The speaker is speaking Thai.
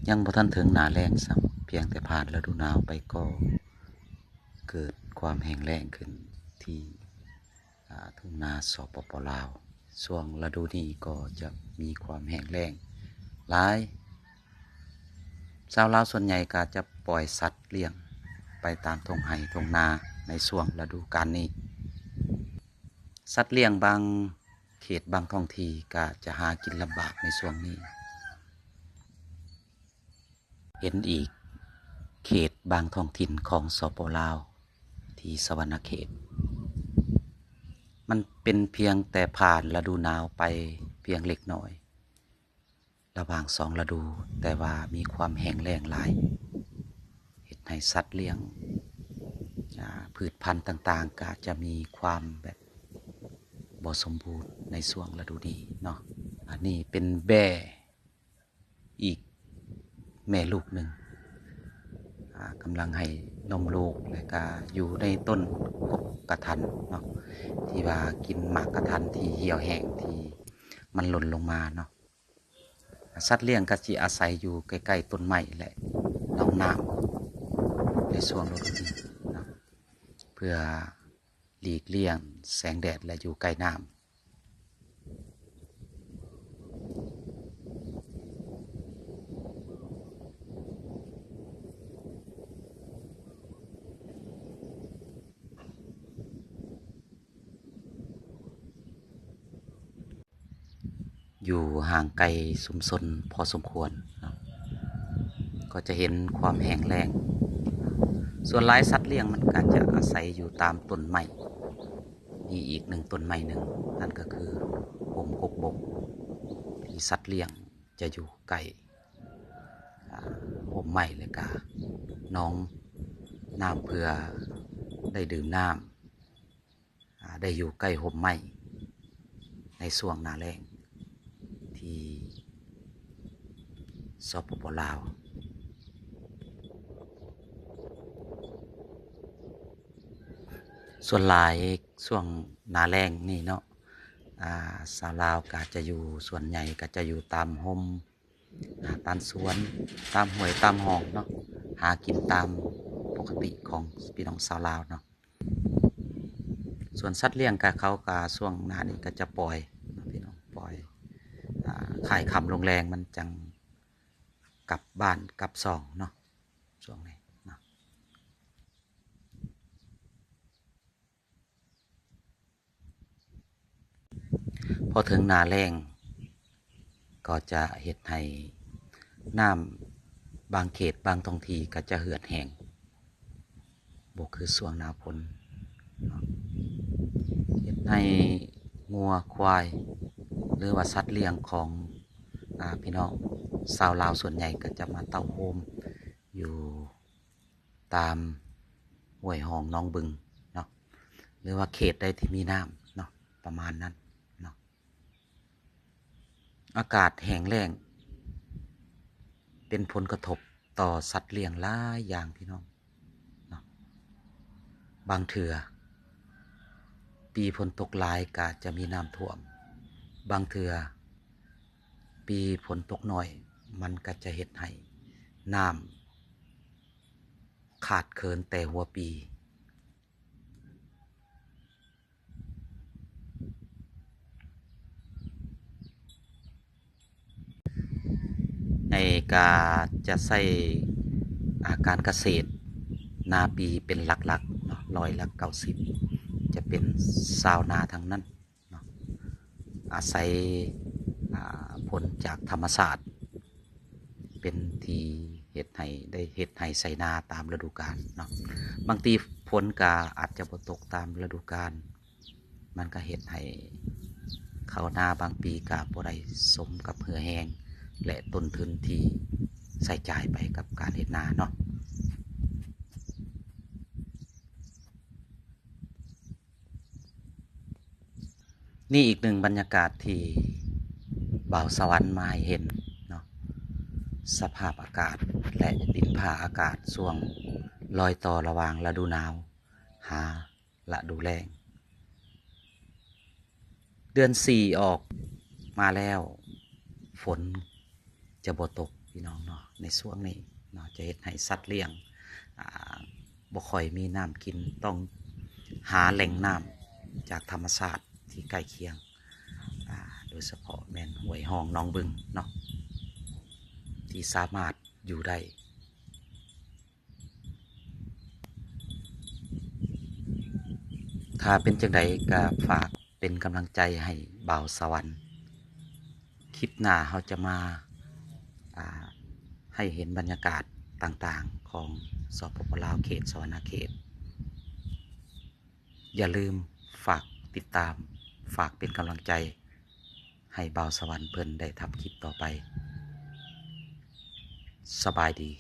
ยังบ่ทันถึงหน้าแล้งซ้ำเพียงแต่ผ่านฤดูหนาวไปก็เกิดความแห้งแล้งขึ้นที่ทุ่งนาสปปลาวช่วงฤดูนี้ก็จะมีความแห้งแล้งหลายชาวลาวส่วนใหญ่ก็จะปล่อยสัตว์เลี้ยงไปตามทุ่งไร่ทุ่งนาในช่วงฤดูกาลนี้สัตว์เลี้ยงบางเขตบางท้องที่ก็จะหากินลำบากในช่วงนี้เห็นอีกเขตบางท้องถิ่นของสปปลาวที่สวรรณเขตมันเป็นเพียงแต่ผ่านฤดูหนาวไปเพียงเล็กน้อยระหว่างสองฤดูแต่ว่ามีความแห้งแล้งหลายเฮ็ดให้สัตว์เลี้ยงพืชพันธุ์ต่างๆก็จะมีความแบบบ่สมบูรณ์ในช่วงฤดูนี้เนาะอันนี้เป็นแบ่อีกแม่ลูกหนึ่งกำลังให้นมลูกและก็อยู่ในต้นกกกระทันเนาะที่ว่ากินหมากกระทันที่เหี่ยวแห้งที่มันหล่นลงมาเนาะสัตว์เลี้ยงก็สิอาศัยอยู่ใกล้ๆต้นไม้แหละหนองน้ำในช่วงฤดูนี้เนาะเพื่อหลีกเลี่ยงแสงแดดและอยู่ใกล้น้ำอยู่ห่างไกลชุมชนพอสมควรนะก็จะเห็นความแห้งแล้งส่วนหลายสัตว์เลี้ยงมันก็จะอาศัยอยู่ตามต้นไม้มีอีกหนึ่งต้นไม้หนึ่งนั่นก็คือโฮมกกบกที่สัตว์เลี้ยงจะอยู่ใกล้โฮมไม้เลยกาน้องน้ำเพื่อได้ดื่มน้ำได้อยู่ใกล้โฮมไม้ในช่วงหน้าแล้งที่สปปลาวส่วนหลายช่วงหน้าแล้งนี่เนาะชาวลาวก็จะอยู่ส่วนใหญ่ก็จะอยู่ตามโฮมตามสวนตามห้วยตามหองเนาะหากินตามปกติของพี่น้องชาวลาวเนาะส่วนสัตว์เลี้ยงกับเขาก็ช่วงหน้านี้ก็จะปล่อยพี่น้องปล่อยขายคำลงแรงมันจังกลับบ้านกลับซองเนาะช่วงนี้เนาะพอถึงหน้าแล้งก็จะเฮ็ดให้น้ำบางเขตบางท้องที่ก็จะเหือดแห้งบ่คือช่วงหน้าฝนเฮ็ดให้งัวควายหรือว่าสัตว์เลี้ยงของพี่น้องชาวลาวส่วนใหญ่ก็จะมาเต้าโฮมอยู่ตามห้วยหองน้องบึงเนาะหรือว่าเขตใดที่มีน้ำเนาะประมาณนั้นเนาะอากาศแห้งแล้งเป็นผลกระทบต่อสัตว์เลี้ยงหลายอย่างพี่น้องเนาะบางเถื่อปีฝนตกหลายก็จะมีน้ำท่วมบางเถื่อปีฝนตกน้อยมันก็จะเฮ็ดให้น้ำขาดเคินแต่หัวปีในการจะใช้การเกษตรนาปีเป็นหลักๆเนาะ90%จะเป็นชาวนาทั้งนั้นเนาะอาศัยผลจากธรรมศาสตร์เป็นที่เฮ็ดให้ได้เฮ็ดให้ใส่นาตามฤดูกาลเนาะบางทีฝนก็อาจจะบ่ตกตามฤดูกาลมันก็เฮ็ดให้ข้าวนาบางปีก็บ่ได้สมกับเหือแห้งและต้นทุนที่ใส่จ่ายไปกับการเฮ็ดนาเนาะนี่อีกหนึ่งบรรยากาศที่บ่าวสวรรค์มาให้เห็นเนาะสภาพอากาศและดินผ้าอากาศช่วงรอยต่อระหว่างฤดูหนาวหาฤดูแล้งเดือน4ออกมาแล้วฝนจะบ่ตก พี่น้องเนาะในช่วงนี้เนาะจะเฮ็ดให้สัตว์เลี้ยงบ่ค่อยมีน้ำกินต้องหาแหล่งน้ำจากธรรมชาติที่ใกล้เคียงโดยเฉพาะแม่นห้วยหองหนองบึงเนาะที่สามารถอยู่ได้ถ้าเป็นจังใดก็ฝากเป็นกำลังใจให้บ่าวสวรรค์คลิปหน้าเขาจะมาให้เห็นบรรยากาศต่างๆของสปป.ลาวเขตสวรรณเขตอย่าลืมฝากติดตามฝากเป็นกำลังใจให้บ่าวสวรรค์เพิ่นได้ทำคลิปต่อไปสบายดี